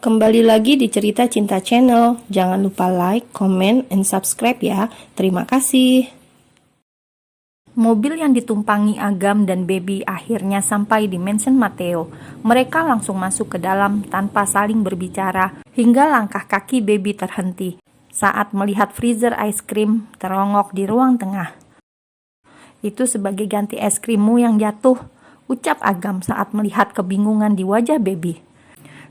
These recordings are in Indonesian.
Kembali lagi di Cerita Cinta Channel. Jangan lupa like, comment, and subscribe ya. Terima kasih. Mobil yang ditumpangi Agam dan Baby akhirnya sampai di mansion Matteo. Mereka langsung masuk ke dalam tanpa saling berbicara, hingga langkah kaki Baby terhenti saat melihat freezer es krim terongok di ruang tengah. Itu sebagai ganti es krimmu yang jatuh, ucap Agam saat melihat kebingungan di wajah Baby.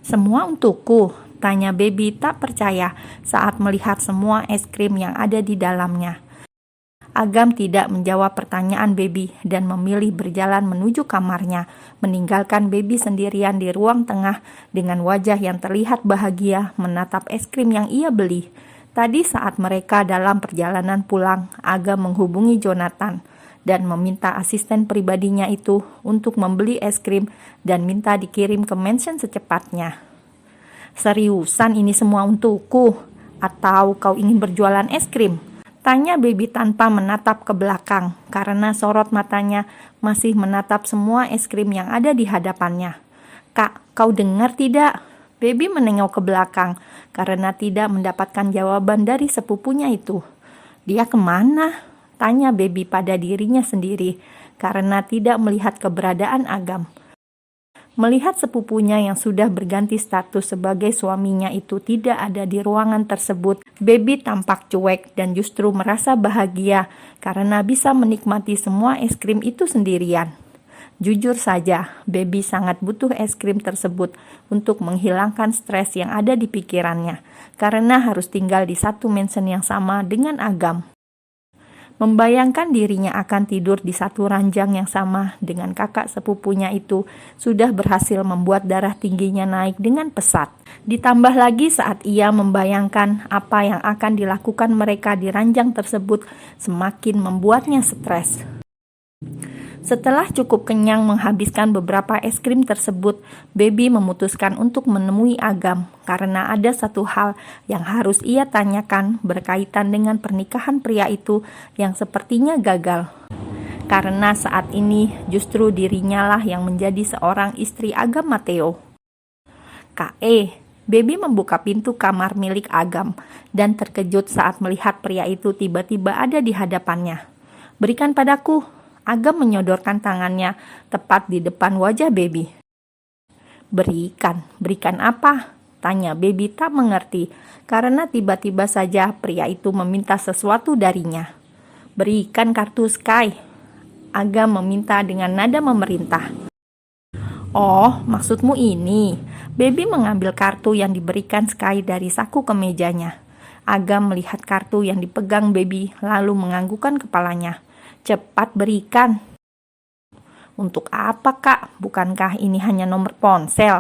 Semua untukku, tanya Baby tak percaya saat melihat semua es krim yang ada di dalamnya. Agam tidak menjawab pertanyaan Baby dan memilih berjalan menuju kamarnya, meninggalkan Baby sendirian di ruang tengah dengan wajah yang terlihat bahagia menatap es krim yang ia beli. Tadi saat mereka dalam perjalanan pulang, Agam menghubungi Jonathan dan meminta asisten pribadinya itu untuk membeli es krim dan minta dikirim ke mansion secepatnya. Seriusan ini semua untukku? Atau kau ingin berjualan es krim? Tanya Baby tanpa menatap ke belakang karena sorot matanya masih menatap semua es krim yang ada di hadapannya. Kak, kau dengar tidak? Baby menengok ke belakang karena tidak mendapatkan jawaban dari sepupunya itu. Dia kemana? Tanya Baby pada dirinya sendiri karena tidak melihat keberadaan Agam. Melihat sepupunya yang sudah berganti status sebagai suaminya itu tidak ada di ruangan tersebut, Baby tampak cuek dan justru merasa bahagia karena bisa menikmati semua es krim itu sendirian. Jujur saja, Baby sangat butuh es krim tersebut untuk menghilangkan stres yang ada di pikirannya karena harus tinggal di satu mansion yang sama dengan Agam. Membayangkan dirinya akan tidur di satu ranjang yang sama dengan kakak sepupunya itu sudah berhasil membuat darah tingginya naik dengan pesat. Ditambah lagi saat ia membayangkan apa yang akan dilakukan mereka di ranjang tersebut semakin membuatnya stres. Setelah cukup kenyang menghabiskan beberapa es krim tersebut, Baby memutuskan untuk menemui Agam karena ada satu hal yang harus ia tanyakan berkaitan dengan pernikahan pria itu yang sepertinya gagal. Karena saat ini justru dirinya lah yang menjadi seorang istri Agam Matteo. Baby membuka pintu kamar milik Agam dan terkejut saat melihat pria itu tiba-tiba ada di hadapannya. Berikan padaku. Agam menyodorkan tangannya tepat di depan wajah Baby. Berikan apa? Tanya Baby tak mengerti karena tiba-tiba saja pria itu meminta sesuatu darinya. Berikan kartu Sky. Agam meminta dengan nada memerintah. Oh, maksudmu ini. Baby mengambil kartu yang diberikan Sky dari saku kemejanya. Agam melihat kartu yang dipegang Baby lalu menganggukkan kepalanya. Cepat berikan. Untuk apa, Kak? Bukankah ini hanya nomor ponsel?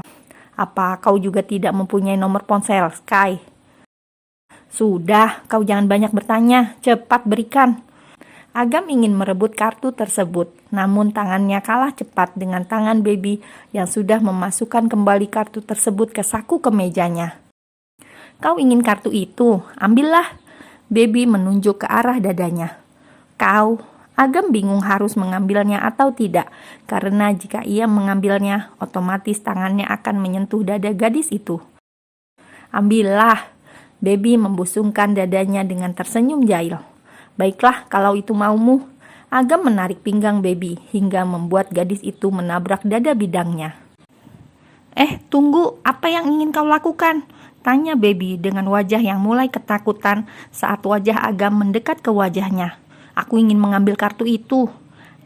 Apa kau juga tidak mempunyai nomor ponsel, Sky? Sudah, kau jangan banyak bertanya. Cepat berikan. Agam ingin merebut kartu tersebut, namun tangannya kalah cepat dengan tangan Baby yang sudah memasukkan kembali kartu tersebut ke saku kemejanya. Kau ingin kartu itu? Ambillah. Baby menunjuk ke arah dadanya. Agam bingung harus mengambilnya atau tidak, karena jika ia mengambilnya, otomatis tangannya akan menyentuh dada gadis itu. Ambillah, Baby membusungkan dadanya dengan tersenyum jahil. Baiklah, kalau itu maumu. Agam menarik pinggang Baby hingga membuat gadis itu menabrak dada bidangnya. Tunggu, apa yang ingin kau lakukan? Tanya Baby dengan wajah yang mulai ketakutan saat wajah Agam mendekat ke wajahnya. Aku ingin mengambil kartu itu.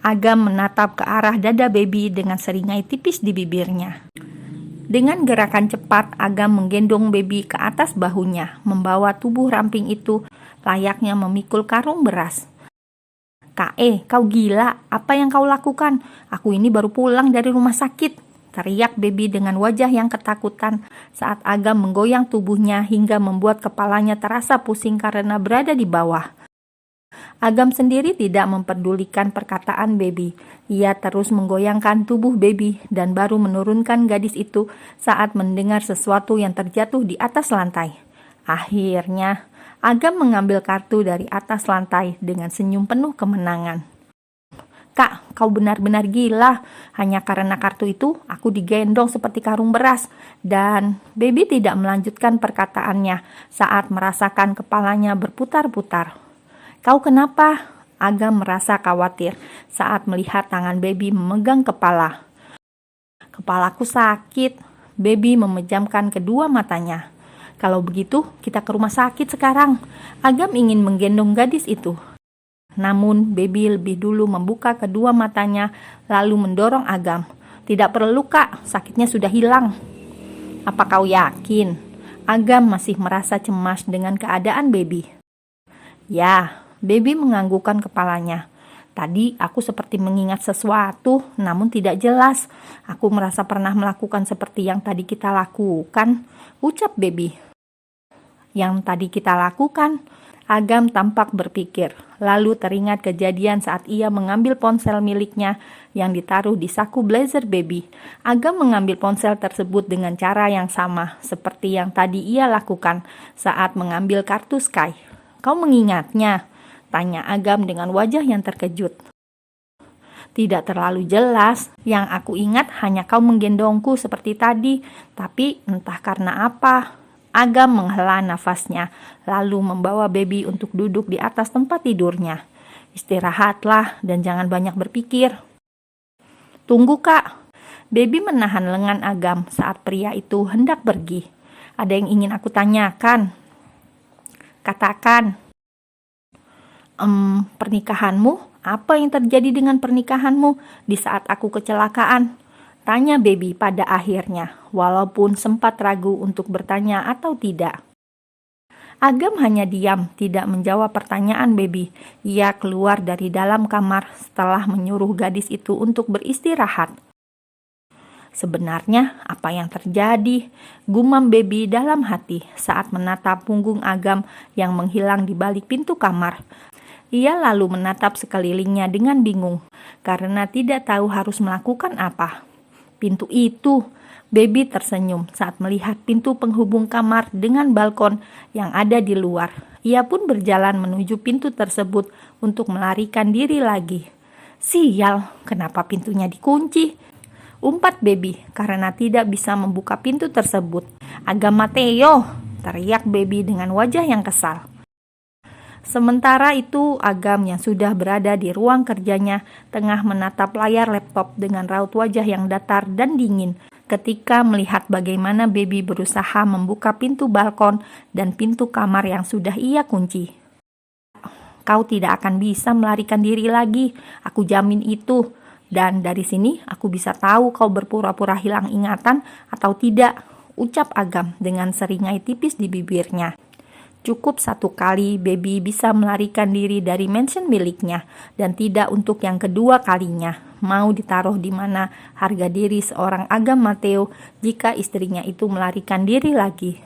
Agam menatap ke arah dada Baby dengan seringai tipis di bibirnya. Dengan gerakan cepat, Agam menggendong Baby ke atas bahunya, membawa tubuh ramping itu layaknya memikul karung beras. Kau gila, apa yang kau lakukan? Aku ini baru pulang dari rumah sakit, teriak Baby dengan wajah yang ketakutan saat Agam menggoyang tubuhnya hingga membuat kepalanya terasa pusing karena berada di bawah. Agam sendiri tidak memperdulikan perkataan Baby. Ia terus menggoyangkan tubuh Baby dan baru menurunkan gadis itu saat mendengar sesuatu yang terjatuh di atas lantai. Akhirnya, Agam mengambil kartu dari atas lantai dengan senyum penuh kemenangan. Kak, kau benar-benar gila. Hanya karena kartu itu, aku digendong seperti karung beras. Dan baby tidak melanjutkan perkataannya saat merasakan kepalanya berputar-putar. Kau kenapa? Agam merasa khawatir saat melihat tangan baby memegang kepala. Kepalaku sakit. Baby memejamkan kedua matanya. Kalau begitu, kita ke rumah sakit sekarang. Agam ingin menggendong gadis itu. Namun, baby lebih dulu membuka kedua matanya, lalu mendorong Agam. Tidak perlu, Kak, sakitnya sudah hilang. Apa kau yakin? Agam masih merasa cemas dengan keadaan baby. Ya, baby menganggukkan kepalanya. Tadi aku seperti mengingat sesuatu, namun tidak jelas. Aku merasa pernah melakukan seperti yang tadi kita lakukan, ucap baby. Yang tadi kita lakukan? Agam tampak berpikir, lalu teringat kejadian saat ia mengambil ponsel miliknya yang ditaruh di saku blazer baby. Agam mengambil ponsel tersebut dengan cara yang sama seperti yang tadi ia lakukan saat mengambil kartu Sky. Kau mengingatnya? Tanya Agam dengan wajah yang terkejut. Tidak terlalu jelas, yang aku ingat hanya kau menggendongku seperti tadi, tapi entah karena apa. Agam menghela nafasnya, lalu membawa baby untuk duduk di atas tempat tidurnya. Istirahatlah dan jangan banyak berpikir. Tunggu, Kak. Baby menahan lengan Agam saat pria itu hendak pergi. Ada yang ingin aku tanyakan. Katakan. Pernikahanmu? Apa yang terjadi dengan pernikahanmu di saat aku kecelakaan? Tanya baby pada akhirnya, walaupun sempat ragu untuk bertanya atau tidak. Agam hanya diam, tidak menjawab pertanyaan baby. Ia keluar dari dalam kamar setelah menyuruh gadis itu untuk beristirahat. Sebenarnya apa yang terjadi? Gumam baby dalam hati saat menatap punggung Agam yang menghilang di balik pintu kamar. Ia lalu menatap sekelilingnya dengan bingung karena tidak tahu harus melakukan apa. Pintu itu, baby tersenyum saat melihat pintu penghubung kamar dengan balkon yang ada di luar. Ia pun berjalan menuju pintu tersebut untuk melarikan diri lagi. Sial, kenapa pintunya dikunci? Umpat baby karena tidak bisa membuka pintu tersebut. Agam Mateo, teriak baby dengan wajah yang kesal. Sementara itu, Agam yang sudah berada di ruang kerjanya tengah menatap layar laptop dengan raut wajah yang datar dan dingin ketika melihat bagaimana baby berusaha membuka pintu balkon dan pintu kamar yang sudah ia kunci. Kau tidak akan bisa melarikan diri lagi, aku jamin itu. Dan dari sini aku bisa tahu kau berpura-pura hilang ingatan atau tidak, ucap Agam dengan seringai tipis di bibirnya. Cukup satu kali baby bisa melarikan diri dari mansion miliknya dan tidak untuk yang kedua kalinya. Mau ditaruh di mana harga diri seorang Agam Mateo jika istrinya itu melarikan diri lagi.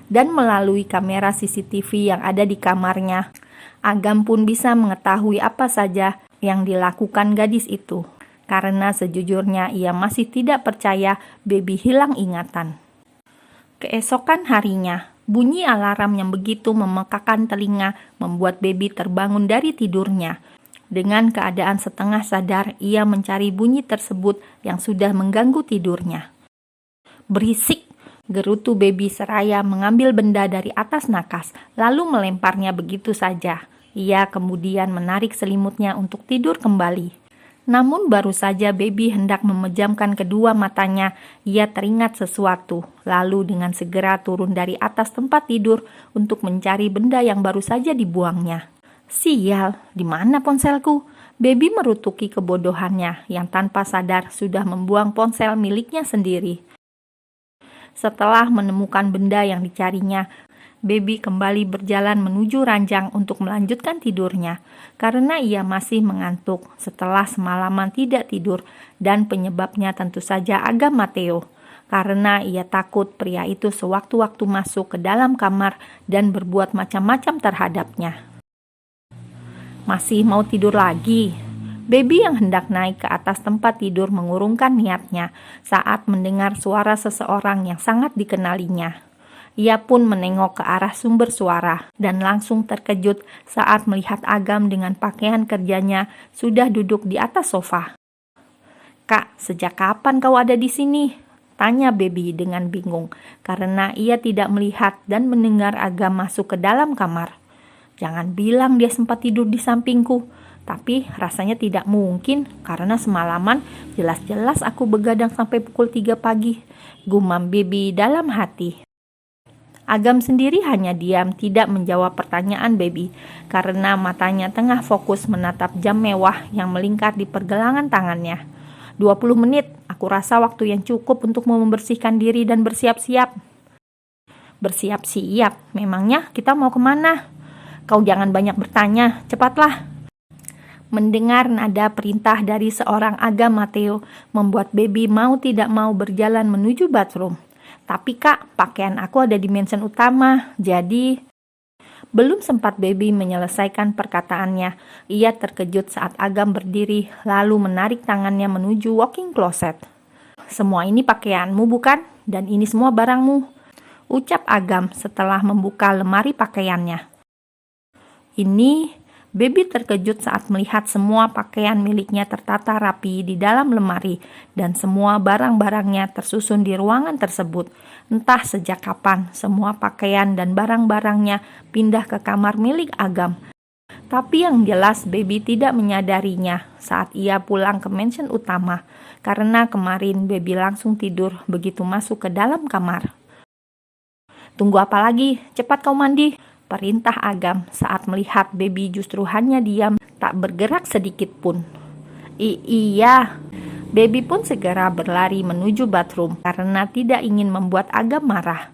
Dan melalui kamera CCTV yang ada di kamarnya, Agam pun bisa mengetahui apa saja yang dilakukan gadis itu. Karena sejujurnya ia masih tidak percaya baby hilang ingatan. Keesokan harinya, bunyi alarm yang begitu memekakan telinga membuat baby terbangun dari tidurnya. Dengan keadaan setengah sadar, ia mencari bunyi tersebut yang sudah mengganggu tidurnya. Berisik, gerutu baby seraya mengambil benda dari atas nakas, lalu melemparnya begitu saja. Ia kemudian menarik selimutnya untuk tidur kembali. Namun baru saja baby hendak memejamkan kedua matanya, ia teringat sesuatu. Lalu dengan segera turun dari atas tempat tidur untuk mencari benda yang baru saja dibuangnya. Sial, di mana ponselku? Baby merutuki kebodohannya yang tanpa sadar sudah membuang ponsel miliknya sendiri. Setelah menemukan benda yang dicarinya, baby kembali berjalan menuju ranjang untuk melanjutkan tidurnya karena ia masih mengantuk setelah semalaman tidak tidur dan penyebabnya tentu saja Agam Mateo karena ia takut pria itu sewaktu-waktu masuk ke dalam kamar dan berbuat macam-macam terhadapnya. Masih mau tidur lagi? Baby yang hendak naik ke atas tempat tidur mengurungkan niatnya saat mendengar suara seseorang yang sangat dikenalinya. Ia pun menengok ke arah sumber suara dan langsung terkejut saat melihat Agam dengan pakaian kerjanya sudah duduk di atas sofa. "Kak, sejak kapan kau ada di sini?" tanya Baby dengan bingung karena ia tidak melihat dan mendengar Agam masuk ke dalam kamar. Jangan bilang dia sempat tidur di sampingku, tapi rasanya tidak mungkin karena semalaman jelas-jelas aku begadang sampai pukul 3 pagi, gumam Baby dalam hati. Agam sendiri hanya diam, tidak menjawab pertanyaan Baby karena matanya tengah fokus menatap jam mewah yang melingkar di pergelangan tangannya. 20 menit, aku rasa waktu yang cukup untuk membersihkan diri dan bersiap-siap. Bersiap-siap? Memangnya kita mau kemana? Kau jangan banyak bertanya, cepatlah. Mendengar nada perintah dari seorang Agam Mateo membuat Baby mau tidak mau berjalan menuju bathroom. "Tapi Kak, pakaian aku ada di mansion utama, jadi..." Belum sempat Baby menyelesaikan perkataannya, ia terkejut saat Agam berdiri lalu menarik tangannya menuju walk-in closet. "Semua ini pakaianmu bukan? Dan ini semua barangmu," ucap Agam setelah membuka lemari pakaiannya. Ini Baby terkejut saat melihat semua pakaian miliknya tertata rapi di dalam lemari dan semua barang-barangnya tersusun di ruangan tersebut. Entah sejak kapan semua pakaian dan barang-barangnya pindah ke kamar milik Agam. Tapi yang jelas Baby tidak menyadarinya saat ia pulang ke mansion utama karena kemarin Baby langsung tidur begitu masuk ke dalam kamar. "Tunggu apa lagi? Cepat kau mandi," perintah Agam saat melihat Baby justru hanya diam, tak bergerak sedikit pun. Iya, Baby pun segera berlari menuju bathroom karena tidak ingin membuat Agam marah.